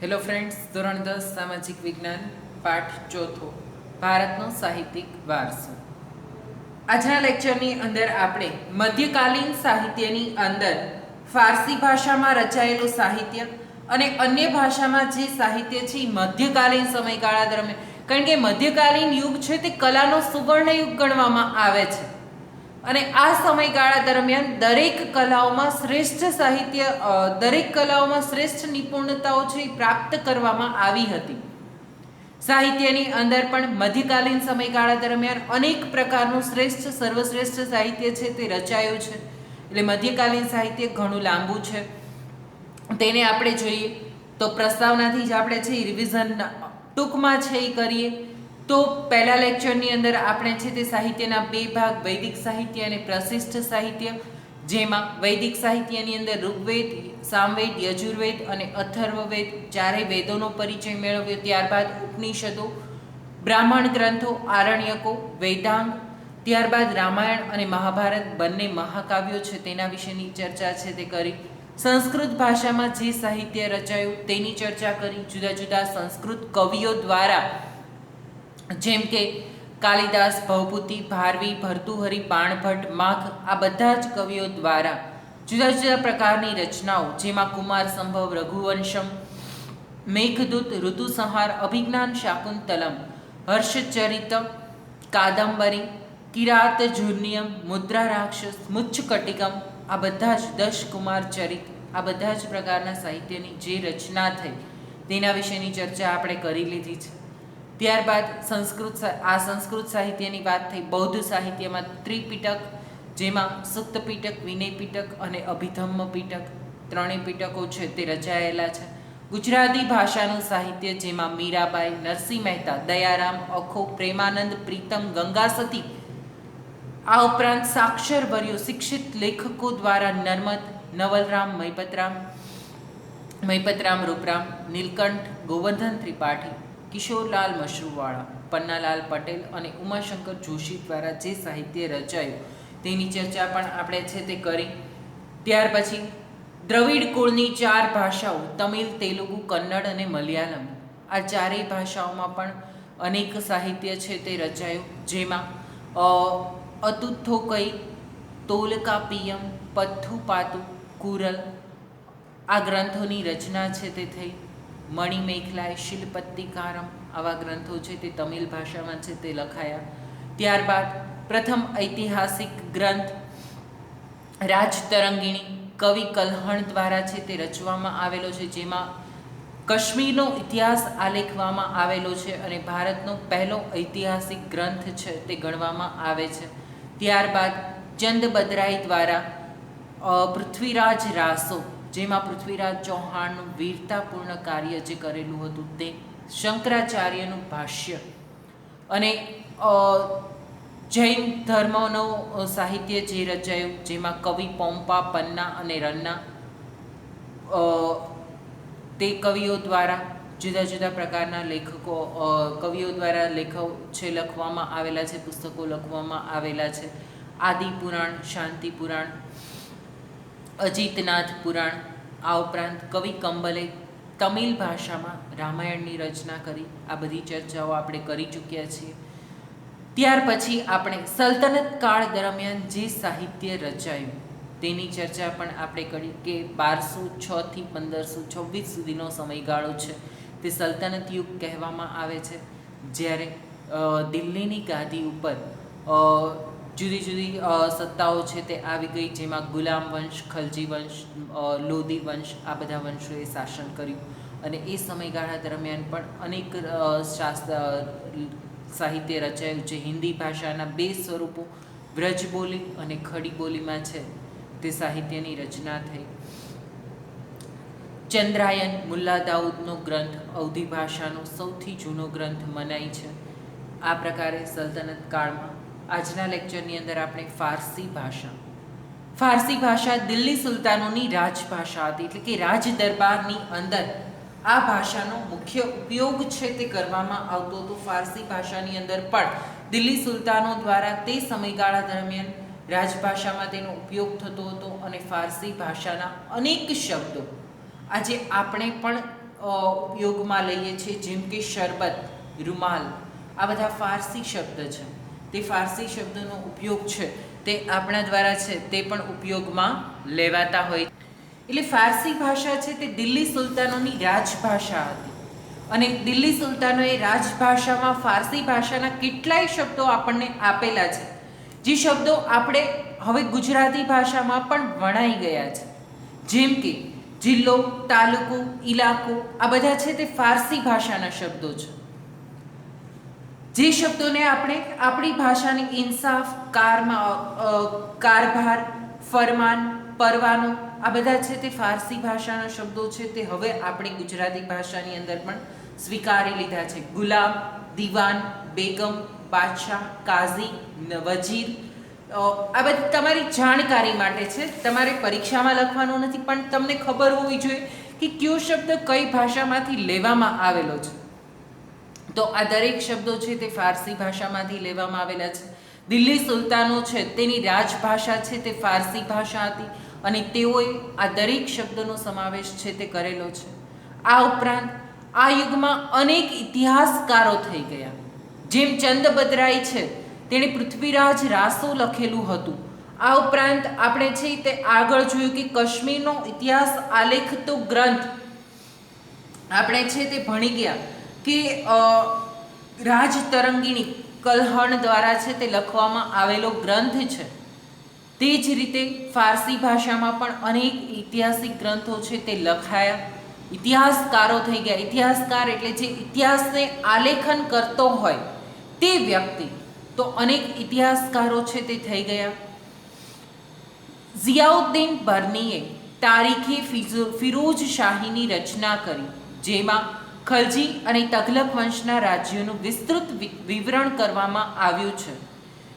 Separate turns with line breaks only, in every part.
Hello friends, ધોરણ 10 સામાજિક વિજ્ઞાન પાઠ ચોથો ભારતનો સાહિત્યિક વારસો. આજના લેક્ચરની અંદર આપણે મધ્યકાલીન સાહિત્યની અંદર ફારસી ભાષામાં રચાયેલું સાહિત્ય અને અન્ય ભાષામાં જે સાહિત્ય છે એ મધ્યકાલીન સમયગાળા દરમિયાન, કારણ કે મધ્યકાલીન યુગ છે તે કલાનો સુવર્ણ યુગ ગણવામાં આવે છે અને આ સમયગાળા દરમિયાન દરેક કલાઓમાં શ્રેષ્ઠ સાહિત્ય દરેક કલાઓમાં શ્રેષ્ઠ નિપુણતાઓ છે એ પ્રાપ્ત કરવામાં આવી હતી. સાહિત્યની અંદર પણ મધ્યકાલીન સમયગાળા દરમિયાન અનેક પ્રકારનું શ્રેષ્ઠ સર્વશ્રેષ્ઠ સાહિત્ય છે તે રચાયું છે. એટલે મધ્યકાલીન સાહિત્ય ઘણું લાંબુ છે, તેને આપણે જોઈએ તો પ્રસ્તાવનાથી જ આપણે છે રિવિઝન ટૂંકમાં છે એ કરીએ તો પહેલા લેક્ચરની અંદર આપણે છે તે સાહિત્યના બે ભાગ વૈદિક સાહિત્ય અને પ્રશિષ્ટ સાહિત્ય, જેમાં વૈદિક સાહિત્યની અંદર ઋગ્વેદ, સામવેદ, યજુર્વેદ અને અથર્વવેદ ચારેય વેદોનો પરિચય મેળવ્યો. ત્યારબાદ ઉપનિષદો, બ્રાહ્મણ ગ્રંથો, આરણ્યકો, વેદાંગ, ત્યારબાદ રામાયણ અને મહાભારત બંને મહાકાવ્યો છે તેના વિશેની ચર્ચા છે તે કરી. સંસ્કૃત ભાષામાં જે સાહિત્ય રચાયું તેની ચર્ચા કરી. જુદા જુદા સંસ્કૃત કવિઓ દ્વારા જેમ કે કાલિદાસ, ભવભૂતિ, ભારવી, ભર્તુહરિ, બાણભટ્ટ, માઘ આ બધા જ કવિઓ દ્વારા જુદા જુદા પ્રકારની રચનાઓ, જેમાં કુમાર સંભવ, રઘુવંશમ, મેઘદૂત, ઋતુસંહાર, અભિજ્ઞાન શાકુંતલમ, હર્ષચરિત, કાદંબરી, કિરાત જુર્નિયમ, મુદ્રા રાક્ષસ, મુચ્છકટિકમ આ બધા જ દશ કુમાર ચરિત આ બધા જ પ્રકારના સાહિત્યની જે રચના થઈ તેના વિશેની ચર્ચા આપણે કરી લીધી છે. ત્યારબાદ સંસ્કૃત સાહિત્યની વાત થઈ. બૌદ્ધ સાહિત્યમાં ત્રિપિટક, જેમાં સુક્ત પીટક, વિનય પીટક અને અભિધમ્મ પીટક ત્રણેય પીટકો છે તે રચાયેલા છે. ગુજરાતી ભાષાનું સાહિત્ય, જેમાં મીરાબાઈ, નરસિંહ મહેતા, દયારામ, અખો, પ્રેમાનંદ, પ્રીતમ, ગંગાસતી આ ઉપરાંત સાક્ષરવર્યો શિક્ષિત લેખકો દ્વારા નર્મદ, નવલરામ, મૈપતરામ રૂપરામ, નીલકંઠ, ગોવર્ધન ત્રિપાઠી, કિશોરલાલ મશરૂવાળા, પન્નાલાલ પટેલ અને ઉમાશંકર જોશી દ્વારા જે સાહિત્ય રચાયું તેની ચર્ચા પણ આપણે છે તે કરી. ત્યાર પછી દ્રવિડ કુળની ચાર ભાષાઓ તમિલ, તેલુગુ, કન્નડ અને મલયાલમ આ ચારેય ભાષાઓમાં પણ અનેક સાહિત્ય છે તે રચાયું, જેમાં અતુથોકઈ, તોલકાપિયમ, પથ્થુપાતુ, કુરલ આ ગ્રંથોની રચના છે તે થઈ. મણિમેખલાય, શિલપત્તિકારમ આવા ગ્રંથો છે તે તમિલ ભાષામાં છે તે લખાયા. ત્યારબાદ પ્રથમ ઐતિહાસિક ગ્રંથ રાજતરંગિણી કવિ કલ્હણ દ્વારા છે તે રચવામાં આવેલો છે, જેમાં કાશ્મીરનો ઇતિહાસ આલેખવામાં આવેલો છે અને ભારતનો પહેલો ઐતિહાસિક ગ્રંથ છે તે ગણવામાં આવે છે. ત્યારબાદ ચંદબદરાઈ દ્વારા પૃથ્વીરાજ રાસો, જેમાં પૃથ્વીરાજ ચૌહાણનું વીરતાપૂર્ણ કાર્ય જે કરેલું હતું તે, શંકરાચાર્યનું ભાષ્ય અને જૈન ધર્મનો સાહિત્ય જે રચાયું, જેમાં કવિ પોમ્પા, પન્ના અને રન્ના તે કવિઓ દ્વારા જુદા જુદા પ્રકારના લેખકો કવિઓ દ્વારા લેખો છે લખવામાં આવેલા છે, પુસ્તકો લખવામાં આવેલા છે. આદિ પુરાણ, શાંતિ પુરાણ, અજીતનાથ પુરાણ આ ઉપરાંત કવિ કંબલે તમિલ ભાષામાં રામાયણની રચના કરી. આ બધી ચર્ચાઓ આપણે કરી ચૂક્યા છીએ. ત્યાર પછી આપણે સલ્તનત કાળ દરમિયાન જે સાહિત્ય રચાયું તેની ચર્ચા પણ આપણે કરી કે 1206 થી 1526 સુધીનો સમયગાળો છે તે સલ્તનત યુગ કહેવામાં આવે છે, જ્યારે દિલ્હીની ગાદી ઉપર જુદી જુદી સત્તાઓ છે તે આવી ગઈ, જેમાં ગુલામ વંશ, ખલજી વંશ, લોધી વંશ આ બધા વંશોએ શાસન કર્યું અને એ સમયગાળા દરમિયાન પણ અનેક સાહિત્ય રચાયું, જે હિન્દી ભાષાના બે સ્વરૂપો વ્રજબોલી અને ખડી બોલીમાં છે તે સાહિત્યની રચના થઈ. ચંદ્રાયન મુલ્લા દાઉદનો ગ્રંથ અવધી ભાષાનો સૌથી જૂનો ગ્રંથ મનાય છે. આ પ્રકારે સલ્તનત કાળમાં આજના લેક્ચરની અંદર આપણે ફારસી ભાષા દિલ્હી સુલતાનોની રાજભાષા હતી, એટલે કે રાજ દરબારની અંદર આ ભાષાનો મુખ્ય ઉપયોગ છે તે કરવામાં આવતો હતો. ફારસી ભાષાની અંદર પણ દિલ્હી સુલતાનો દ્વારા તે સમયગાળા દરમિયાન રાજભાષામાં તેનો ઉપયોગ થતો હતો અને ફારસી ભાષાના અનેક શબ્દો આજે આપણે પણ ઉપયોગમાં લઈએ છીએ, જેમ કે શરબત, રૂમાલ, આ બધા ફારસી શબ્દ છે. તે ફારસી શબ્દનો ઉપયોગ છે તે આપણા દ્વારા છે તે પણ ઉપયોગમાં લેવાતા હોય. એટલે ફારસી ભાષા છે તે દિલ્હી સુલતાનોની રાજભાષા હતી અને દિલ્હી સુલતાનોએ રાજભાષામાં ફારસી ભાષાના કેટલાય શબ્દો આપણને આપેલા છે, જે શબ્દો આપણે હવે ગુજરાતી ભાષામાં પણ વણાઈ ગયા છે. જેમ કે જિલ્લો, તાલુકો, ઇલાકો, આ બધા છે તે ફારસી ભાષાના શબ્દો છે. જે શબ્દોને આપણે આપણી ભાષાની ઇન્સાફ, કારભાર, ફરમાન, પરવાનો, આ બધા છે તે ફારસી ભાષાના શબ્દો છે તે હવે આપણી ગુજરાતી ભાષાની અંદર પણ સ્વીકારી લીધા છે. ગુલામ, દીવાન, બેગમ, બાદશાહ, કાઝી, વજીર, આ બધી તમારી જાણકારી માટે છે. તમારે પરીક્ષામાં લખવાનું નથી, પણ તમને ખબર હોવી જોઈએ કે કયો શબ્દ કઈ ભાષામાંથી લેવામાં આવેલો છે. તો આ દરેક શબ્દો છે તે ફારસી ભાષામાંથી લેવામાં આવેલા છે. દિલ્હી સુલતાનો છે તેની રાજભાષા છે તે ફારસી ભાષા હતી અને તેઓએ આ દરેક શબ્દનો સમાવેશ છે તે કરેલો છે. આ ઉપરાંત આ યુગમાં અનેક ઇતિહાસકારો થઈ ગયા. જેમ ચંદબદરાઈ છે તેણે પૃથ્વીરાજ રાસો લખેલું હતું. આ ઉપરાંત આપણે છે તે આગળ જોયું કે કાશ્મીરનો ઇતિહાસ આલેખતો ગ્રંથ આપણે છે તે ભણી ગયા કે રાજતરંગીણી કલ્હણ દ્વારા છે તે લખવામાં આવેલો ગ્રંથ છે. તે જ રીતે ફારસી ભાષામાં પણ અનેક ઐતિહાસિક ગ્રંથો છે તે લખાયા. ઇતિહાસકારો થઈ ગયા. ઇતિહાસકાર એટલે જે ઇતિહાસને આલેખન કરતો હોય તે વ્યક્તિ. તો અનેક ઇતિહાસકારો છે તે થઈ ગયા. ઝિયાઉદ્દીન બર્નીએ તારીખે ફિરોજ શાહીની રચના કરી, જેમાં ખલજી અને તઘલક વંશના રાજ્યોનું વિસ્તૃત વિવરણ કરવામાં આવ્યું છે.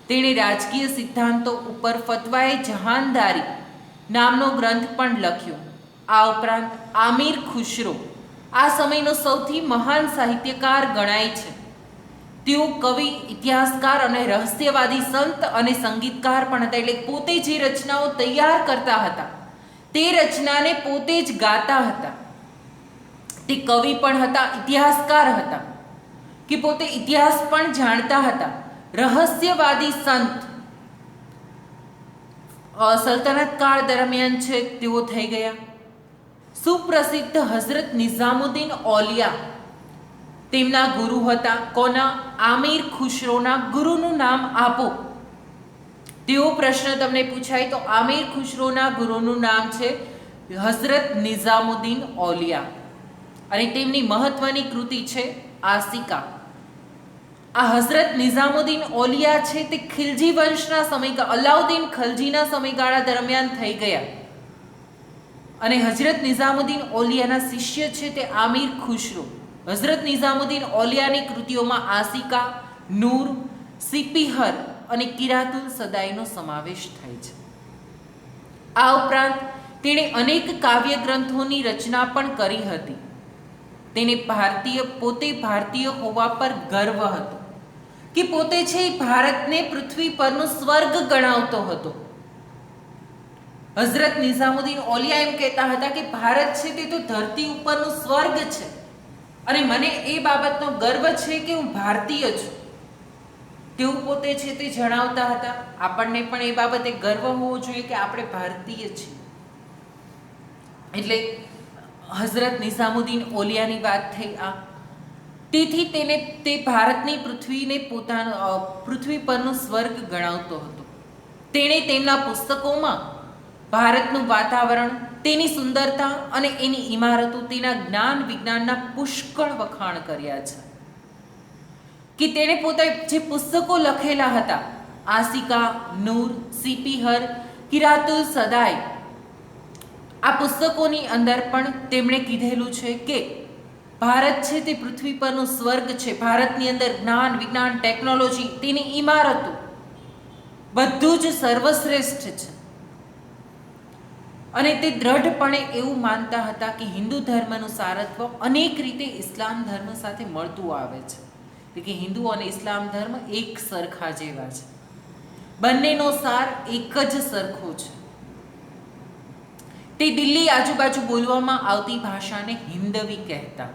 તેણે રાજકીય સિદ્ધાંતો ઉપર ફતવાએ જહાનદારી નામનો ગ્રંથ પણ લખ્યો. આ ઉપરાંત આમિર ખુશરો આ સમયનો સૌથી મહાન સાહિત્યકાર ગણાય છે. તેઓ કવિ, ઇતિહાસકાર અને રહસ્યવાદી સંત અને સંગીતકાર પણ હતા. એટલે પોતે જે રચનાઓ તૈયાર કરતા હતા તે રચનાને પોતે જ ગાતા હતા. તે કવિ પણ હતા, ઇતિહાસકાર હતા કે પોતે ઇતિહાસ પણ જાણતા હતા. રહસ્યવાદી સંત સલ્તનત કાળ દરમિયાન છે તેઓ થઈ ગયા. સુપ્રસિદ્ધ હઝરત નિઝામુદ્દીન ઓલિયા તેમના ગુરુ હતા. કોના? આમિર ખુશરોના ગુરુનું નામ આપો. તેવો પ્રશ્ન તમને પૂછાય તો આમિર ખુશરોના ગુરુનું નામ છે હઝરત નિઝામુદ્દીન ઓલિયા અને તેમની મહત્વની કૃતિ છે આસિકા. આ હઝરત નિઝામુદ્દીન ઓલિયા છે તે ખિલજી વંશના સમયગાળા, અલાઉદ્દીન ખલજીના સમયગાળા દરમિયાન થઈ ગયા અને હઝરત નિઝામુદ્દીન ઓલિયાના શિષ્ય છે તે આમિર ખુશરો. હઝરત નિઝામુદ્દીન ઓલિયાની કૃતિઓમાં આસિકા, નૂર, સિપિહર અને કિરાતુલ સદાઈનો સમાવેશ થાય છે. આ ઉપરાંત તેણે અનેક કાવ્ય ગ્રંથોની રચના પણ કરી હતી. તેને પોતે ભારતીય હોવા પર ગર્વ હતો કે પોતે છે ભારતને પૃથ્વી પરનું સ્વર્ગ ગણાવતો હતો. હઝરત નિઝામુદ્દીન ઓલિયા એમ કહેતા હતા કે ભારત છે તે તો ધરતી ઉપરનું સ્વર્ગ છે અને મને એ બાબતનો ગર્વ છે કે હું ભારતીય છું. તેવું પોતે છે તે જણાવતા હતા. આપણને પણ એ બાબતે ગર્વ હોવો જોઈએ કે આપણે ભારતીય છીએ. એટલે હઝરત નિઝામુદ્દીન ઓલિયાની વાત થઈ આ. તેથી તે ભારતની પૃથ્વીને પૃથ્વી પરનું સ્વર્ગ ગણાવતો હતો. તેણે તેમના પુસ્તકોમાં ભારતનું વાતાવરણ, તેની સુંદરતા અને એની ઇમારતો, તેના જ્ઞાન વિજ્ઞાનના પુષ્કળ વખાણ કર્યા છે. કે તેણે પોતે જે પુસ્તકો લખેલા હતા, આસિકા, નૂર, સિપિહર, કિરાતુલ સદાઈ, આ પુસ્તકોની અંદર પણ તેમણે કીધેલું છે કે ભારત છે તે પૃથ્વી પરનું સ્વર્ગ છે. ભારતની અંદર જ્ઞાન, વિજ્ઞાન, ટેકનોલોજી, તેની ઇમારતો બધું જ સર્વશ્રેષ્ઠ છે. અને તે દ્રઢપણે એવું માનતા હતા કે હિન્દુ ધર્મનું સારત્વ અનેક રીતે ઇસ્લામ ધર્મ સાથે મળતું આવે છે. કે હિન્દુ અને ઇસ્લામ ધર્મ એક સરખા જેવા છે. બંનેનો સાર એક જ સરખો છે. તે દિલ્હી આજુબાજુ બોલવામાં આવતી ભાષાને હિન્દવી કહેતા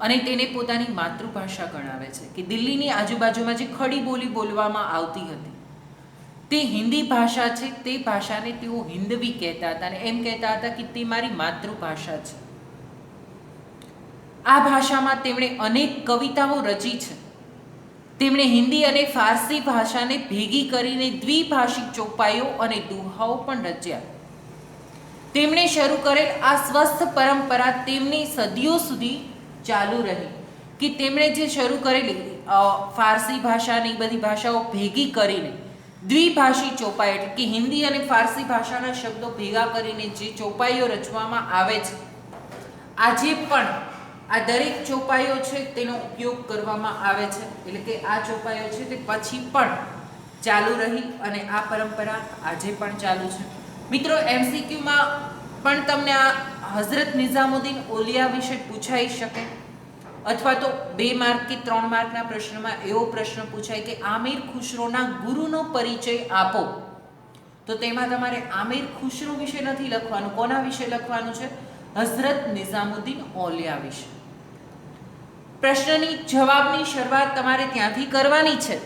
અને તેને પોતાની માતૃભાષા ગણાવે છે. કે દિલ્હીની આજુબાજુમાં જે ખડી બોલી બોલવામાં આવતી હતી તે હિન્દી ભાષા છે, તે ભાષાને તેઓ હિન્દવી કહેતા હતા અને એમ કહેતા હતા કે તે મારી માતૃભાષા છે. આ ભાષામાં તેમણે અનેક કવિતાઓ રચી છે. તેમણે હિન્દી અને ફારસી ભાષાને ભેગી કરીને દ્વિભાષિક ચોપાઈઓ અને દુહાઓ પણ રચ્યા. તેમણે શરૂ કરેલ આ સ્વસ્થ પરંપરા તેમની સદીઓ સુધી ચાલુ રહી. કે તેમણે જે શરૂ કરેલી ફારસી ભાષાની બધી ભાષાઓ ભેગી કરીને દ્વિભાષી ચોપાઈ એટલે કે હિન્દી અને ફારસી ભાષાના શબ્દો ભેગા કરીને જે ચોપાઈઓ રચવામાં આવે છે, આજે પણ આ દરેક ચોપાઈઓ છે તેનો ઉપયોગ કરવામાં આવે છે. એટલે કે આ ચોપાઈઓ છે તે પછી પણ ચાલુ રહી અને આ પરંપરા આજે પણ ચાલુ છે. મિત્રો, એમસીક્યુમાં પણ તમને આ હઝરત નિઝામુદ્દીન ઓલિયા વિશે પૂછાઈ શકે અથવા તો 2 માર્ક કે 3 માર્કના પ્રશ્નમાં એવો પ્રશ્ન પૂછાય કે આમિર ખુશરોના ગુરુનો પરિચય આપો. તો તેમાં તમારે આમિર ખુશરો વિશે નથી લખવાનું. કોના વિશે લખવાનું છે? હઝરત નિઝામુદ્દીન ઓલિયા વિશે. પ્રશ્નની જવાબની શરૂઆત તમારે ત્યાંથી કરવાની છે,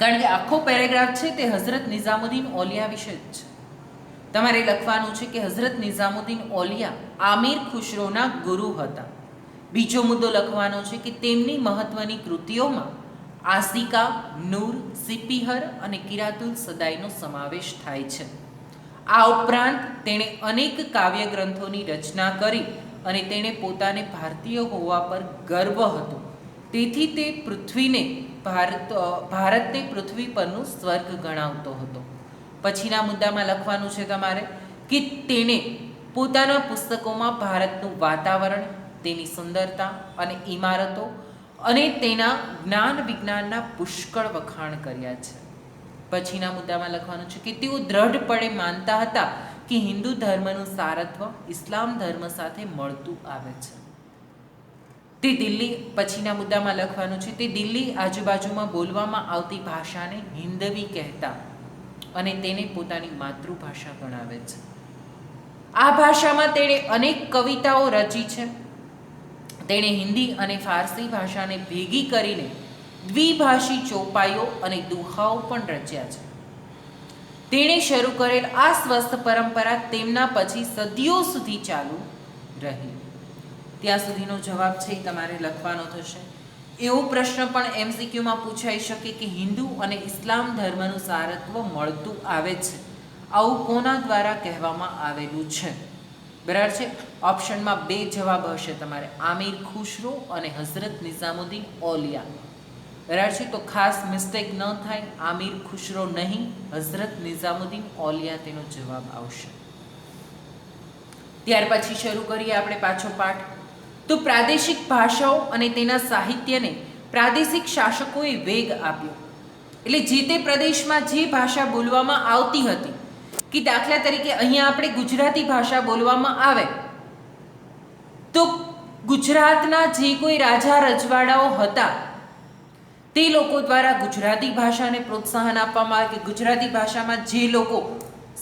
કારણ કે આખો પેરેગ્રાફ છે તે હઝરત નિઝામુદ્દીન ઓલિયા વિશે જ છે. તમારે લખવાનું છે કે હઝરત નિઝામુદ્દીન ઓલિયા આમિર ખુશરોના ગુરુ હતા. બીજો મુદ્દો લખવાનો છે કે તેમની મહત્વની કૃતિઓમાં આસિકા, નૂર, સિપિહર અને કિરાતુલ સદાઈનો સમાવેશ થાય છે. આ ઉપરાંત તેણે અનેક કાવ્ય ગ્રંથોની રચના કરી અને તેણે પોતાને ભારતીય હોવા પર ગર્વ હતો. તેથી તે ભારતને પૃથ્વી પરનું સ્વર્ગ ગણાવતો હતો. પછીના મુદ્દામાં લખવાનું છે તમારે કે તેણે પોતાના પુસ્તકોમાં ભારતનું વાતાવરણ, તેની સુંદરતા અને ઇમારતો અને તેના જ્ઞાન વિજ્ઞાનના પુષ્કળ વખાણ કર્યા છે. પછીના મુદ્દામાં લખવાનું છે કે તેઓ દ્રઢપણે માનતા હતા કે હિન્દુ ધર્મનું સારત્વ ઇસ્લામ ધર્મ સાથે મળતું આવે છે. તે દિલ્હી પછીના મુદ્દામાં લખવાનું છે તે દિલ્હી આજુબાજુમાં બોલવામાં આવતી ભાષાને હિન્દવી કહેતા અને તેને પોતાની માતૃભાષા ગણાવે છે. આ ભાષામાં તેણે અનેક કવિતાઓ રચી છે. તેણે હિન્દી અને ફારસી ભાષાને ભેગી કરીને દ્વિભાષી ચોપાઈઓ અને દુહાઓ પણ રચ્યા છે. તેણે શરૂ કરેલ આ સ્વસ્થ પરંપરા તેમના પછી સદીઓ સુધી ચાલુ રહી. ત્યાં સુધીનો જવાબ છે એ તમારે લખવાનો થશે. એવો પ્રશ્ન પણ એમસીક્યુમાં પૂછાઈ શકે કે હિન્દુ અને ઇસ્લામ ધર્મનું સારત્વ મળતું આવે છે, આવું કોના દ્વારા કહેવામાં આવેલું છે? બરાબર છે. ઓપ્શનમાં 2 જવાબ હશે તમારે, આમિર ખુશરો અને હઝરત નિઝામુદ્દીન ઓલિયા. બરાબર છે. તો ખાસ મિસ્ટેક ન થાય, આમિર ખુશરો નહીં, હઝરત નિઝામુદ્દીન ઓલિયા તેનો જવાબ આવશે. ત્યાર પછી શરૂ કરીએ આપણે પાછો પાઠ. તો પ્રાદેશિક ભાષાઓ અને તેના સાહિત્યને પ્રાદેશિક શાસકોએ વેગ આપ્યો. એટલે જે તે પ્રદેશમાં જે ભાષા બોલવામાં આવતી હતી, કે દાખલા તરીકે અહીંયા આપણે ગુજરાતી ભાષા બોલવામાં આવે તો ગુજરાતના જે કોઈ રાજા રજવાડાઓ હતા તે લોકો દ્વારા ગુજરાતી ભાષાને પ્રોત્સાહન આપવામાં આવે, કે ગુજરાતી ભાષામાં જે લોકો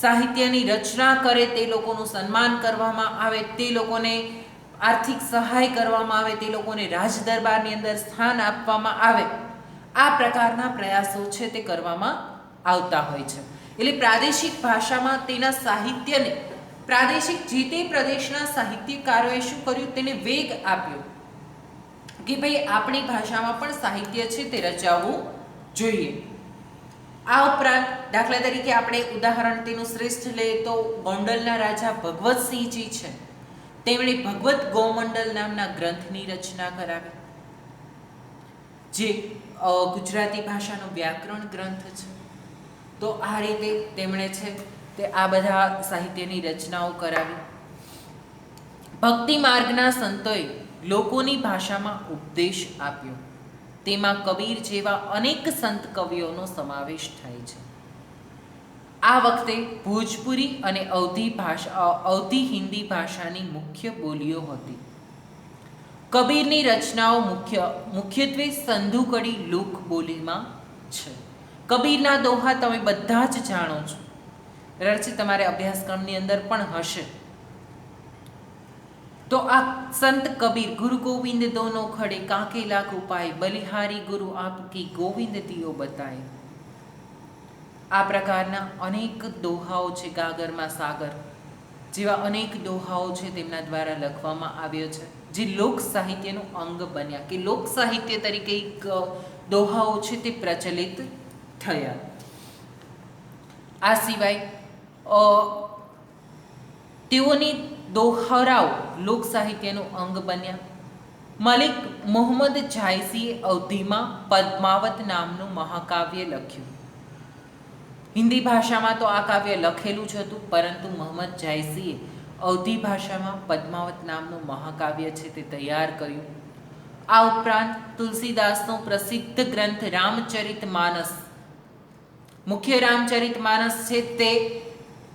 સાહિત્યની રચના કરે તે લોકોનું સન્માન કરવામાં આવે, તે લોકોને આર્થિક સહાય કરવામાં આવે, તે લોકોને રાજદરબારની અંદર સ્થાન આપવામાં આવે. આ પ્રકારના પ્રયાસો છે તે કરવામાં આવતા હોય છે. એટલે પ્રાદેશિક ભાષામાં તેના સાહિત્યને પ્રાદેશિક જે તે પ્રદેશના સાહિત્યકારોએ શું કર્યું, તેને વેગ આપ્યો કે ભાઈ આપણી ભાષામાં પણ સાહિત્ય છે તે રચાવવું જોઈએ. આ ઉપરાંત દાખલા તરીકે આપણે ઉદાહરણ તેનું શ્રેષ્ઠ લઈએ તો ગોંડલના રાજા ભગવતસિંહજી છે, તેમણે ભગવત ગોમંડલ નામના ગ્રંથની રચના કરાવી, જે ગુજરાતી ભાષાનો વ્યાકરણ ગ્રંથ છે. તો આ રીતે તેમણે છે તે આ બધા સાહિત્યની રચનાઓ કરાવી. ભક્તિ માર્ગના સંતોએ લોકોની ભાષામાં ઉપદેશ આપ્યો. તેમાં કબીર જેવા અનેક સંત કવિઓનો સમાવેશ થાય છે. આ વખતે ભોજપુરી અને અવધી હિન્દી ભાષાની મુખ્ય બોલીઓ હતી. કબીરની રચનાઓ મુખ્યત્વે સંધુકડી લોક બોલીમાં છે. કબીરના દોહા તમે બધા જ જાણો છો. બરાબર છે, તમારે અભ્યાસક્રમની અંદર પણ હશે. તો આ સંત કબીર ગુરુ ગોવિંદ દોનો ખડે કાંકે લાખ ઉપાય બલિહારી ગુરુ આપકી ગોવિંદ દિયો બતાય. આ પ્રકારના અનેક દોહાઓ છે. ગાગરમાં સાગર જેવા અનેક દોહાઓ છે તેમના દ્વારા લખવામાં આવ્યો છે, જે લોક સાહિત્યનું અંગ બન્યા કે લોક સાહિત્ય તરીકે એક દોહાઓ છે તે પ્રચલિત થયા. આ સિવાય તેઓની દોહરાઓ લોક સાહિત્યનું અંગ બન્યા. મલિક મોહમ્મદ જાયસીએ અવધીમાં પદ્માવત નામનું મહાકાવ્ય લખ્યું. હિન્દી ભાષામાં તો આ કાવ્ય લખેલું જ હતું, પરંતુ મોહમ્મદ જાયસીએ અવધી ભાષામાં પદ્માવત નામનું મહાકાવ્ય છે તે તૈયાર કર્યું. આ ઉપરાંત તુલસીદાસનો પ્રસિદ્ધ ગ્રંથ રામચરિતમાનસ, મુખ્ય રામચરિતમાનસ છે તે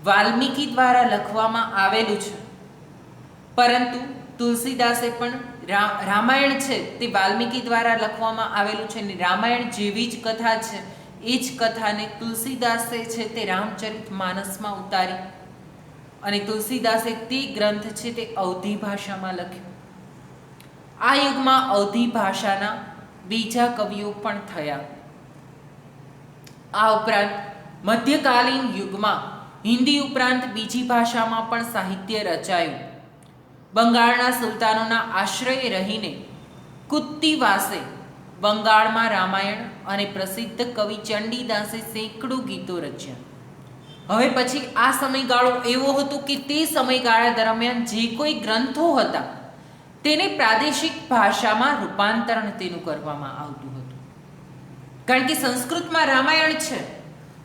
વાલ્મીકી દ્વારા લખવામાં આવેલું છે, પરંતુ તુલસીદાસે પણ રામાયણ છે તે વાલ્મીકી દ્વારા લખવામાં આવેલું છે અને રામાયણ જેવી જ કથા છે એ જ કથાને તુલસીદાસે છે તે રામચરિતમાનસમાં ઉતારી અને તુલસીદાસે તે ગ્રંથ છે તે અવધી ભાષામાં લખ્યો. આ યુગમાં અવધી ભાષાના બીજા કવિઓ પણ થયા. આ ઉપરાંત મધ્યકાલીન યુગમાં હિન્દી ઉપરાંત બીજી ભાષામાં પણ સાહિત્ય રચાયું. બંગાળના સુલતાનોના આશ્રયે રહીને કુત્તિવાસે બંગાળમાં રામાયણ અને પ્રસિદ્ધ કવિ ચંડીદાસે સેંકડો ગીતો રચ્યા. હવે પછી આ સમયગાળો એવો હતો કે તે સમયગાળા દરમિયાન જે કોઈ ગ્રંથો હતા તેને પ્રાદેશિક ભાષામાં રૂપાંતરણ તેનું કરવામાં આવતું હતું. કારણ કે સંસ્કૃતમાં રામાયણ છે,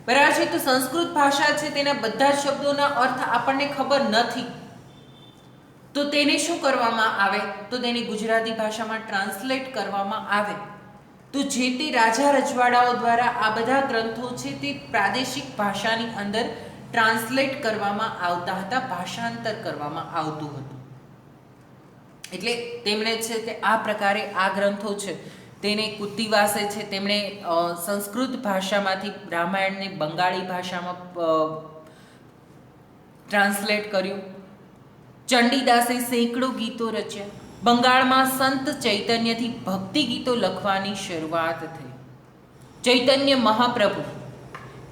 બરાબર છે, તો સંસ્કૃત ભાષા છે તેના બધા શબ્દોના અર્થ આપણને ખબર નથી, તો તેને શું કરવામાં આવે, તો તેને ગુજરાતી ભાષામાં ટ્રાન્સલેટ કરવામાં આવે. તો જે તે રાજા રજવાડાઓ દ્વારા આ બધા ગ્રંથો છે તે પ્રાદેશિક ભાષાની અંદર ટ્રાન્સલેટ કરવામાં આવતા હતા, ભાષાંતર કરવામાં આવતું હતું. એટલે તેમણે છે તે આ પ્રકારે આ ગ્રંથો છે તેને કુત્તિવાસે છે તેમણે સંસ્કૃત ભાષામાંથી રામાયણને બંગાળી ભાષામાં ટ્રાન્સલેટ કર્યું. ચંડીદાસે સેંકડો ગીતો રચ્યા. બંગાળમાં સંત ચૈતન્યથી ભક્તિ ગીતો લખવાની શરૂઆત થઈ. ચૈતન્ય મહાપ્રભુ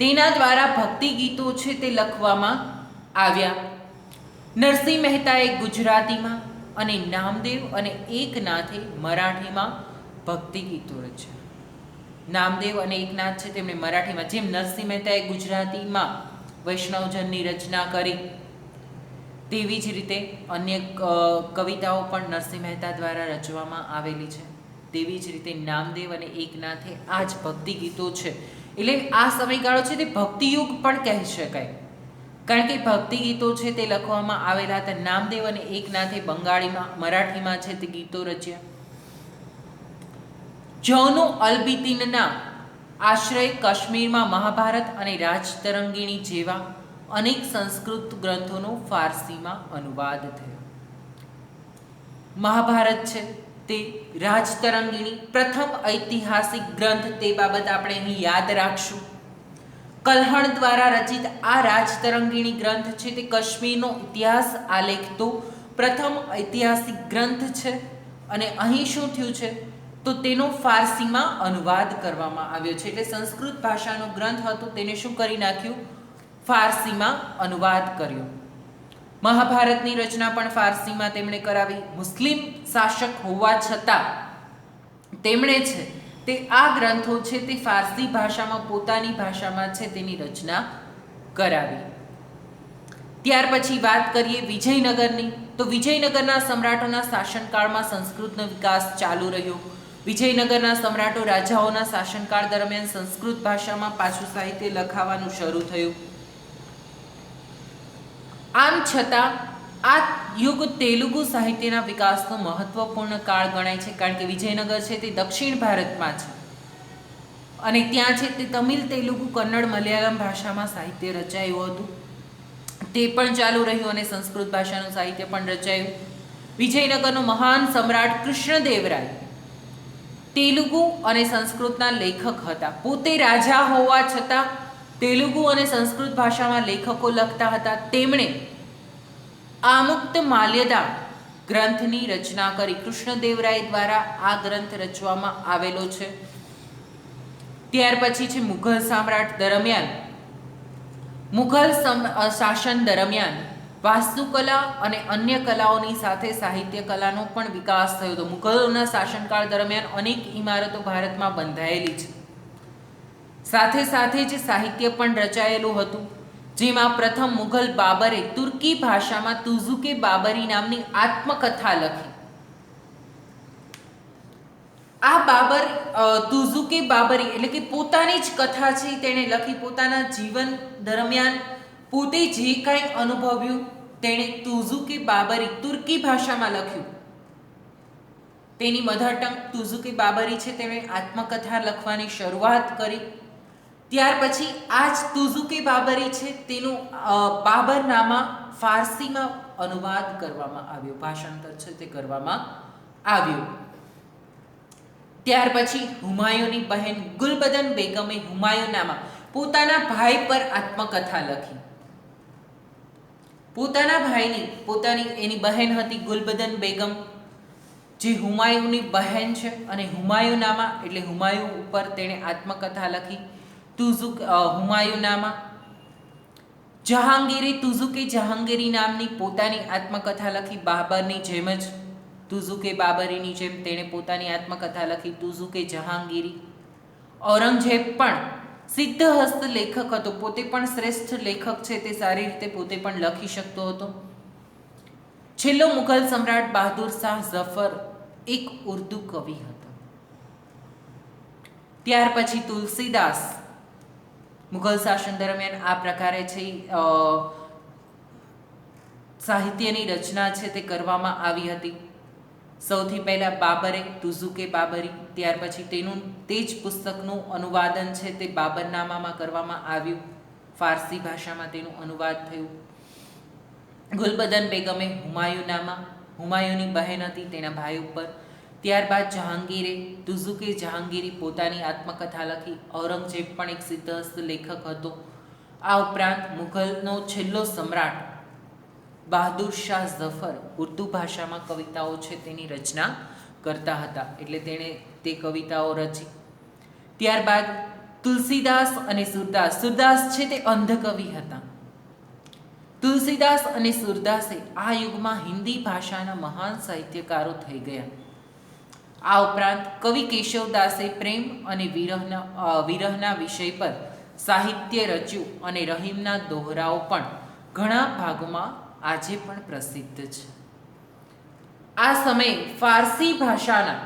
તેના દ્વારા ભક્તિ ગીતો છે તે લખવામાં આવ્યા. નરસિંહ મહેતાએ ગુજરાતીમાં અને નામદેવ અને એકનાથે મરાઠીમાં ભક્તિ ગીતો રચ્યા. નામદેવ અને એકનાથ છે તેમણે મરાઠીમાં, જેમ નરસિંહ મહેતાએ ગુજરાતીમાં વૈષ્ણવજનની રચના કરી તેવી જ રીતે અન્ય કવિતાઓ પણ નરસિંહ મહેતા દ્વારા રચવામાં આવેલી છે. તેવી જ રીતે નામદેવ અને એકનાથે આ જ ભક્તિ ગીતો છે. એટલે આ સમયગાળો છે તે ભક્તિયુગ પણ કહી શકાય, કારણ કે ભક્તિ ગીતો છે તે લખવામાં આવેલા હતા. નામદેવ અને એકનાથે બંગાળીમાં મરાઠીમાં છે તે ગીતો રચ્યા. જૌનો અલ્બિતિનના આશ્રય કાશ્મીરમાં મહાભારત અને રાજતરંગીણી જેવા અનેક સંસ્કૃત ગ્રંથોનો ફારસીમાં અનુવાદ થયો. મહાભારત છે તે રાજતરંગીણી પ્રથમ ઐતિહાસિક ગ્રંથ, તે બાબત આપણે અહીં યાદ રાખશું. કલ્હણ દ્વારા રચિત આ રાજતરંગીણી ગ્રંથ છે તે કાશ્મીરનો ઇતિહાસ આલેખતો પ્રથમ ઐતિહાસિક ગ્રંથ છે. અને અહીં શું થયું છે તો તેનો ફારસીમાં અનુવાદ કરવામાં આવ્યો છે. એટલે સંસ્કૃત ભાષાનો ગ્રંથ હતો તેને શું કરી નાખ્યું, ફારસીમાં અનુવાદ કર્યો. મહાભારતની રચના પણ ફારસીમાં તેમણે કરાવી. મુસ્લિમ શાસક હોવા છતાં તેમણે છે તે આ ગ્રંથો છે તે ફારસી ભાષામાં પોતાની ભાષામાં છે તેની રચના કરાવી. ત્યાર પછી વાત કરીએ વિજયનગરની, તો વિજયનગરના સમ્રાટોના શાસનકાળમાં સંસ્કૃતનો વિકાસ ચાલુ રહ્યો. વિજયનગરના સમ્રાટો રાજાઓના શાસનકાળ દરમિયાન સંસ્કૃત ભાષામાં પાછું સાહિત્ય લખાવાનું શરૂ થયું. આમ છતાં આ યુગ તેલુગુ સાહિત્યના વિકાસનો મહત્વપૂર્ણ કાળ ગણાય છે, કારણ કે વિજયનગર છે તે દક્ષિણ ભારતમાં છે અને ત્યાં છે તે તમિલ, તેલુગુ, કન્નડ, મલયાલમ ભાષામાં સાહિત્ય રચાયું હતું. તે પણ ચાલુ રહ્યું અને સંસ્કૃત ભાષાનું સાહિત્ય પણ રચાયું. વિજયનગરનો મહાન સમ્રાટ કૃષ્ણદેવરાય તેલુગુ અને સંસ્કૃતના લેખક હતા. પોતે રાજા હોવા છતાં તેલુગુ અને સંસ્કૃત ભાષામાં લેખકો લખતા હતા. તેમણે આમુક્ત માલ્યદા ગ્રંથની રચના કરી. કૃષ્ણદેવરાય દ્વારા આ ગ્રંથ રચવામાં આવેલો છે. ત્યાર પછી છે મુઘલ સમ્રાટ દરમિયાન, મુઘલ શાસન દરમિયાન વાસ્તુકલા અને અન્ય કલાઓની સાથે સાહિત્ય કલાનો પણ વિકાસ થયો હતો. મુઘલોના શાસનકાળ દરમિયાન અનેક ઇમારતો ભારતમાં બંધાયેલી છે. સાથે સાથે જ સાહિત્ય પણ રચાયેલું હતું, જેમાં પ્રથમ મુઘલ બાબરે તુર્કી ભાષામાં તુઝુકે બાબરી નામની આત્મકથા લખી. આ બાબર તુઝુકે બાબરી એટલે કે પોતાની જ કથા છે તેણે લખી. પોતાના જીવન દરમિયાન પોતે જે કાંઈ અનુભવ્યું તેણે તુઝુકે બાબરી તુર્કી ભાષામાં લખ્યું. તેની મધર ટંગ તુઝુકે બાબરી છે. તેણે આત્મકથા લખવાની શરૂઆત કરી. ત્યાર પછી આ જ તુઝુકે બાબરી છે તેનું બાબરનામા ફારસીમાં અનુવાદ કરવામાં આવ્યો, ભાષાંતર છે તે કરવામાં આવ્યું. ત્યાર પછી હુમાયુની બહેન ગુલબદન બેગમે હુમાયુનામા પોતાના ભાઈ પર આત્મકથા લખી. પોતાના ભાઈની એની બહેન હતી ગુલબદન બેગમ, જે હુમાયુની બહેન છે, અને હુમાયુનામા એટલે હુમાયુ ઉપર તેણે આત્મકથા લખી. હુમાયુનામા જહાંગીરે તુઝુકે જહાંગીરી નામની પોતાની આત્મકથા લખી. બાબરની જેમ જ તુઝુકે બાબરીની જેમ તેણે પોતાની આત્મકથા લખી, તુઝુકે જહાંગીરી. ઔરંગઝેબ પણ સિદ્ધહસ્ત લેખક હતો, પોતે પણ શ્રેષ્ઠ લેખક છે, તે સારી રીતે પોતે પણ લખી શકતો હતો. છેલ્લો મુઘલ સમ્રાટ બહાદુર શાહ ઝફર એક ઉર્દુ કવિ હતો. ત્યાર પછી તુલસીદાસ મુઘલ શાસન દરમિયાન આ પ્રકારે છે સાહિત્યની રચના છે તે કરવામાં આવી હતી. સૌથી પહેલા બાબરે તુઝુકે બાબરી, ત્યાર પછી તે જ પુસ્તકનું અનુવાદન છે તે બાબરનામામાં કરવામાં આવ્યું. ફારસી ભાષામાં તેનું અનુવાદ થયું. ગુલબદન બેગમે હુમાયુનામા, હુમાયુની બહેન હતી તેના ભાઈ ઉપર. ત્યારબાદ જહાંગીરે તુઝુકે જહાંગીરી પોતાની આત્મકથા લખી. ઔરંગઝેબ પણ એક સિદ્ધહસ્ત લેખક હતો. આ ઉપરાંત મુઘલનો છેલ્લો સમ્રાટ બહાદુર શાહ ઝફર ઉર્દુ ભાષામાં કવિતાઓ છે તેની રચના કરતા હતા, એટલે તેણે તે કવિતાઓ રચી. ત્યારબાદ તુલસીદાસ અને સુરદાસ. સુરદાસ છે તે અંધ કવિ હતા. તુલસીદાસ અને સુરદાસે આ યુગમાં હિન્દી ભાષાના મહાન સાહિત્યકારો થઈ ગયા. આ ઉપરાંત કવિ કેશવદાસે પ્રેમ અને વિરહના વિષય પર સાહિત્ય રચ્યું, અને રહીમના દોહરાઓ પણ ઘણા ભાગોમાં આજે પણ પ્રસિદ્ધ છે. આ સમયે ફારસી ભાષાના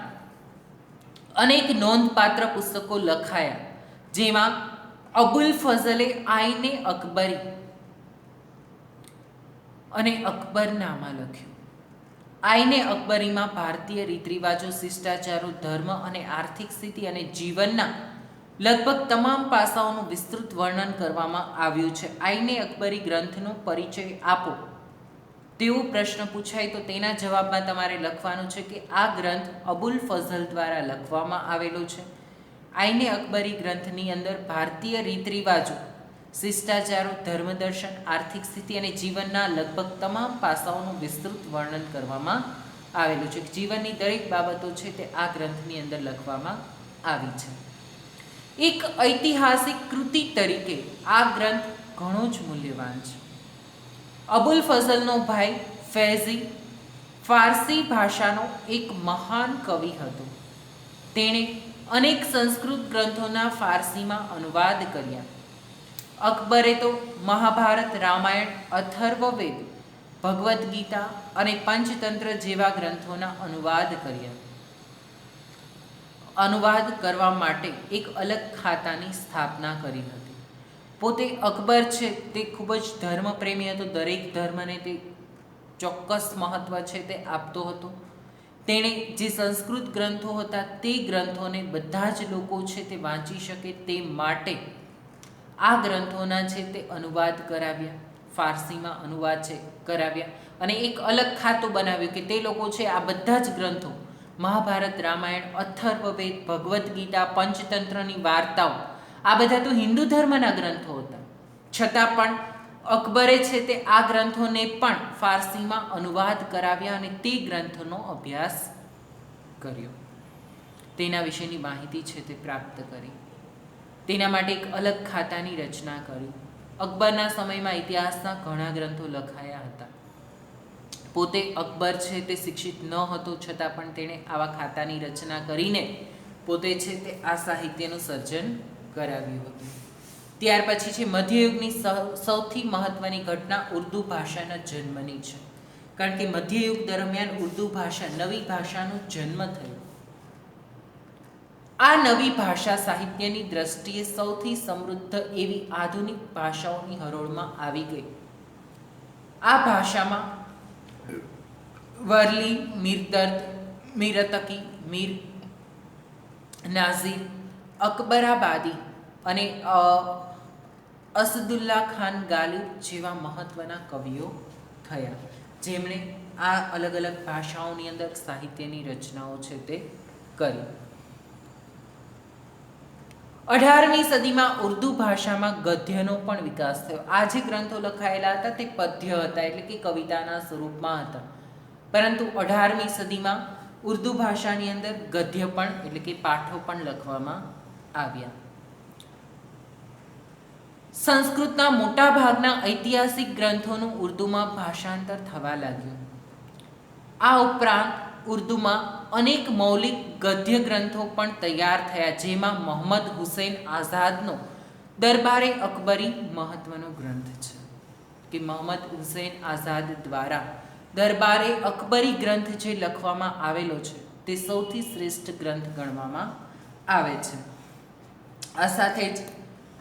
અનેક નોંધપાત્ર પુસ્તકો લખાયા, જેમાં અબુલ ફઝલે આઈને અકબરી અને અકબરનામા લખ્યું. આઈને અકબરીમાં ભારતીય રીત રિવાજો, શિષ્ટાચારો, ધર્મ અને આર્થિક સ્થિતિ અને જીવનના લગભગ તમામ પાસાઓનું વિસ્તૃત વર્ણન કરવામાં આવ્યું છે. આઈને અકબરી ગ્રંથનો પરિચય આપો તેવો પ્રશ્ન પૂછાય તો તેના જવાબમાં તમારે લખવાનું છે કે આ ગ્રંથ અબુલ ફઝલ દ્વારા લખવામાં આવેલો છે. આઈને અકબરી ગ્રંથની અંદર ભારતીય રીત રિવાજો, શિષ્ટાચારો, ધર્મદર્શન, આર્થિક સ્થિતિ અને જીવનના લગભગ તમામ પાસાઓનું વિસ્તૃત વર્ણન કરવામાં આવેલું છે. જીવનની દરેક બાબતો છે તે આ ગ્રંથની અંદર લખવામાં આવી છે. એક ઐતિહાસિક કૃતિ તરીકે આ ગ્રંથ ઘણો જ મૂલ્યવાન છે. અબુલ ફઝલનો ભાઈ ફૈઝી ફારસી ભાષાનો એક મહાન કવિ હતો. તેણે અનેક સંસ્કૃત ગ્રંથોના ફારસીમાં અનુવાદ કર્યા. અકબરે તો મહાભારત, રામાયણ, અથર્વવેદ, ભગવદ્ ગીતા અને પંચતંત્ર જેવા ગ્રંથોના અનુવાદ કર્યા. અનુવાદ કરવા માટે એક અલગ ખાતાની સ્થાપના કરી હતી. પોતે અકબર છે તે ખૂબ જ ધર્મપ્રેમી હતો. દરેક ધર્મને તે ચોક્કસ મહત્ત્વ છે તે આપતો હતો. તેણે જે સંસ્કૃત ગ્રંથો હતા તે ગ્રંથોને બધા જ લોકો છે તે વાંચી શકે તે માટે આ ગ્રંથોના છે તે અનુવાદ કરાવ્યા, ફારસીમાં અનુવાદ છે કરાવ્યા, અને એક અલગ ખાતું બનાવ્યું કે તે લોકો છે આ બધા જ ગ્રંથો મહાભારત, રામાયણ, અથર્વવેદ, ભગવદ્ ગીતા, પંચતંત્રની વાર્તાઓ આ બધા તો હિન્દુ ધર્મના ગ્રંથો હતા, છતાં પણ અકબરે છે તે આ ગ્રંથોને પણ ફારસીમાં અનુવાદ કરાવ્યા અને તે ગ્રંથોનો અભ્યાસ કર્યો, તેના વિશેની માહિતી છે તે પ્રાપ્ત કરી, તેના માટે એક અલગ ખાતાની રચના કરી. અકબરના સમયમાં ઇતિહાસના ઘણા ગ્રંથો લખાયા હતા. પોતે અકબર છે તે શિક્ષિત ન હતો, છતાં પણ તેણે આવા ખાતાની રચના કરીને પોતે છે તે આ સાહિત્યનું સર્જન કરાવ્યું હતું. ત્યાર પછી છે મધ્યયુગની સૌથી મહત્વની ઘટના ઉર્દુ ભાષાના જન્મની છે, કારણ કે મધ્યયુગ દરમિયાન ઉર્દુ ભાષા, નવી ભાષાનો જન્મ થયો. આ નવી ભાષા સાહિત્યની દ્રષ્ટિએ સૌથી સમૃદ્ધ એવી આધુનિક ભાષાઓની હરોળમાં આવી ગઈ. આ ભાષામાં વર્લી, મીરદર્દ, મીરતકી, મીર નાઝિર, અકબરાબાદી અને અસદુલ્લા ખાન ગાલિબ જેવા મહત્વના કવિઓ થયા, જેમણે આ અલગ અલગ ભાષાઓની અંદર સાહિત્યની રચનાઓ છે તે કરી. 18મી સદીમાં ઉર્દુ ભાષામાં ગદ્યનો પણ વિકાસ થયો. આ જે ગ્રંથો લખાયેલા હતા તે પદ્ય હતા, એટલે કે કવિતાના સ્વરૂપમાં હતા, પરંતુ 18મી સદીમાં ઉર્દુ ભાષાની અંદર ગદ્ય પણ એટલે કે પાઠો પણ લખવામાં આવ્યા. સંસ્કૃતના મોટા ભાગના ઐતિહાસિક ગ્રંથોનું ઉર્દુમાં ભાષાંતર થવા લાગ્યું. આ ઉપરાંત ઉર્દુમાં અનેક મૌલિક ગદ્ય ગ્રંથો પણ તૈયાર થયા, જેમાં મોહમ્મદ હુસૈન આઝાદનો દરબારે અકબરી મહત્વનો ગ્રંથ છે, કે મોહમ્મદ હુસૈન આઝાદ દ્વારા દરબારે અકબરી ગ્રંથ જે લખવામાં આવેલો છે તે સૌથી શ્રેષ્ઠ ગ્રંથ ગણવામાં આવે છે. આ સાથે જ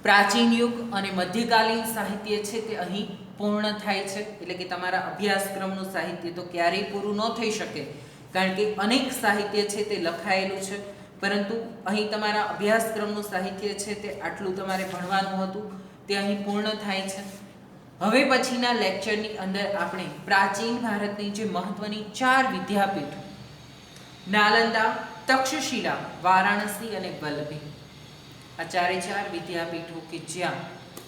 પ્રાચીન યુગ અને મધ્યકાલીન સાહિત્ય છે તે અહીં પૂર્ણ થાય છે, એટલે કે તમારા અભ્યાસક્રમનું સાહિત્ય તો ક્યારેય પૂરું ન થઈ શકે, કારણ કે અનેક સાહિત્ય છે તે લખાયેલું છે, પરંતુ અહીં તમારા અભ્યાસક્રમનું સાહિત્ય છે તે આટલું તમારે ભણવાનું હતું તે અહીં પૂર્ણ થાય છે. હવે પછીના લેક્ચરની અંદર આપણે પ્રાચીન ભારતની જે મહત્વની 4 વિદ્યાપીઠો, નાલંદા, તક્ષશિલા, વારાણસી અને વલ્લભી, આ 4 વિદ્યાપીઠો કે જ્યાં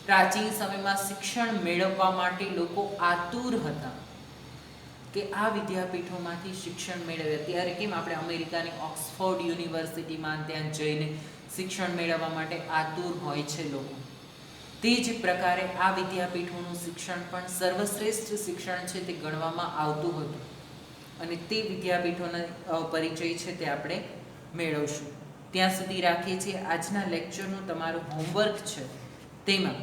પ્રાચીન સમયમાં શિક્ષણ મેળવવા માટે લોકો આતુર હતા, કે આ વિદ્યાપીઠોમાંથી શિક્ષણ મેળવે. ત્યારે કેમ આપણે અમેરિકાની ઓક્સફોર્ડ યુનિવર્સિટીમાં ત્યાં જઈને શિક્ષણ મેળવવા માટે આતુર હોય છે લોકો, તે જ પ્રકારે આ વિદ્યાપીઠોનું શિક્ષણ પણ સર્વશ્રેષ્ઠ શિક્ષણ છે તે ગણવામાં આવતું હતું, અને તે વિદ્યાપીઠોના પરિચય છે તે આપણે મેળવશું. ત્યાં સુધી રાખીએ છીએ. આજના લેક્ચરનું તમારું હોમવર્ક છે તેમાં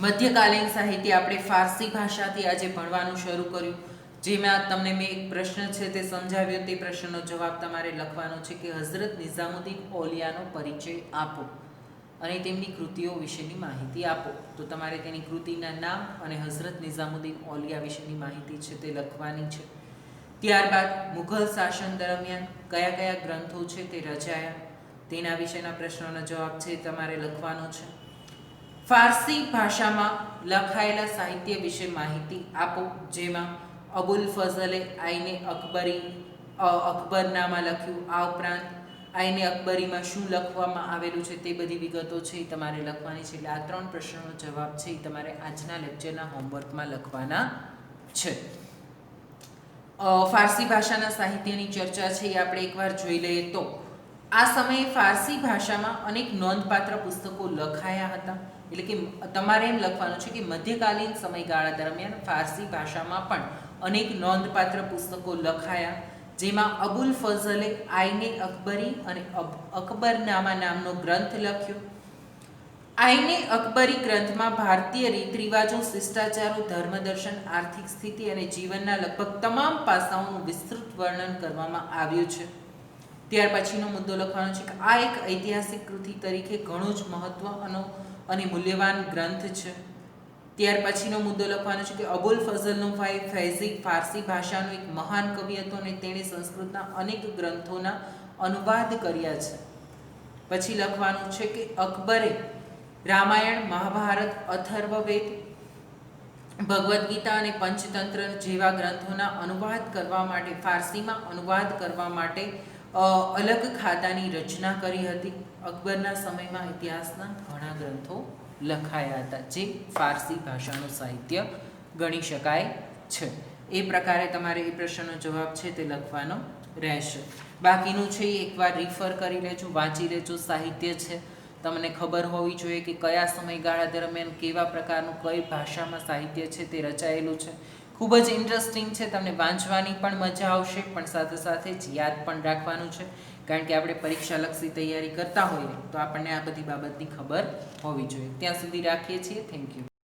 મધ્યકાલીન સાહિત્ય આપણે ફારસી ભાષાથી આજે ભણવાનું શરૂ કર્યું, જેમાં તમને મેં એક પ્રશ્ન છે તે સમજાવ્યો. તે પ્રશ્નનો જવાબ તમારે લખવાનો છે કે હઝરત નિઝામુદ્દીન ઔલિયાનો પરિચય આપો અને તેમની કૃતિઓ વિશેની માહિતી આપો. તો તમારે તેની કૃતિના નામ અને હઝરત નિઝામુદ્દીન ઔલિયા વિશેની માહિતી છે તે લખવાની છે. ત્યારબાદ મુઘલ શાસન દરમિયાન કયા કયા ગ્રંથો છે તે રચાયા તેના વિશેના પ્રશ્નોનો જવાબ છે તમારે લખવાનો છે. ફારસી ભાષામાં લખાયેલા સાહિત્ય વિશે માહિતી આપો, જેમાં અબુલ ફઝલે આઈને અકબરનામા લખ્યું, આ ઉપરાંત આઈને અકબરીમાં શું લખવામાં આવેલું છે તે બધી વિગતો છે એ તમારે લખવાની છે. એટલે આ 3 પ્રશ્નોનો જવાબ છે એ તમારે આજના લેક્ચરના હોમવર્કમાં લખવાના છે. ફારસી ભાષાના સાહિત્યની ચર્ચા છે એ આપણે એકવાર જોઈ લઈએ તો આ સમયે ફારસી ભાષામાં અનેક નોંધપાત્ર પુસ્તકો લખાયા હતા. એટલે કે તમારે એમ લખવાનું છે કે મધ્યકાલીન સમયગાળા દરમિયાન ફારસી ભાષામાં પણ અનેક નોંધપાત્ર પુસ્તકો લખાયા, જેમાં અબુલ ફઝલે આઈને અકબરી અને અકબરનામા નામનો ગ્રંથ લખ્યો. આઈને અકબરી ગ્રંથમાં ભારતીય રીત રિવાજો, શિષ્ટાચારો, ધર્મદર્શન, આર્થિક સ્થિતિ અને જીવનના લગભગ તમામ પાસાઓનું વિસ્તૃત વર્ણન કરવામાં આવ્યું છે. ત્યાર પછીનો મુદ્દો લખવાનો છે કે આ એક ઐતિહાસિક કૃતિ તરીકે ઘણો જ મહત્વનો અને મૂલ્યવાન ગ્રંથ છે. ત્યાર પછીનો મુદ્દો લખવાનો છે કે અબુલ ફઝલનો ભાઈ ફૈઝી ફારસી ભાષાનો એક મહાન કવિ હતો અને તેણે સંસ્કૃતના અનેક ગ્રંથોના અનુવાદ કર્યા છે. પછી લખવાનું છે કે અકબરે રામાયણ, મહાભારત, અથર્વવેદ, ભગવદ્ ગીતા અને પંચતંત્ર જેવા ગ્રંથોના અનુવાદ કરવા માટે, ફારસીમાં અનુવાદ કરવા માટે અલગ ખાતાની રચના કરી હતી. અકબરના સમયમાં ઇતિહાસના ઘણા ગ્રંથો લખાયા હતા જે ફારસી ભાષાનું સાહિત્ય ગણી શકાય છે. એ પ્રકારે તમારે એ પ્રશ્નનો જવાબ છે તે લખવાનો રહેશે. બાકીનું છે એ એકવાર રિફર કરી લેજો, વાંચી લેજો. સાહિત્ય છે તમને ખબર હોવી જોઈએ કે કયા સમયગાળા દરમિયાન કેવા પ્રકારનું કઈ ભાષામાં સાહિત્ય છે તે રચાયેલું છે. ખૂબ જ ઇન્ટરેસ્ટિંગ છે, તમને વાંચવાની પણ મજા આવશે, પણ સાથે સાથે જ યાદ પણ રાખવાનું છે. કારણ કે આપણે પરીક્ષાલક્ષી તૈયારી કરતા હોઈએ તો આપણને આ બધી બાબતની ખબર હોવી જોઈએ. ત્યાં સુધી રાખીએ છીએ. Thank you.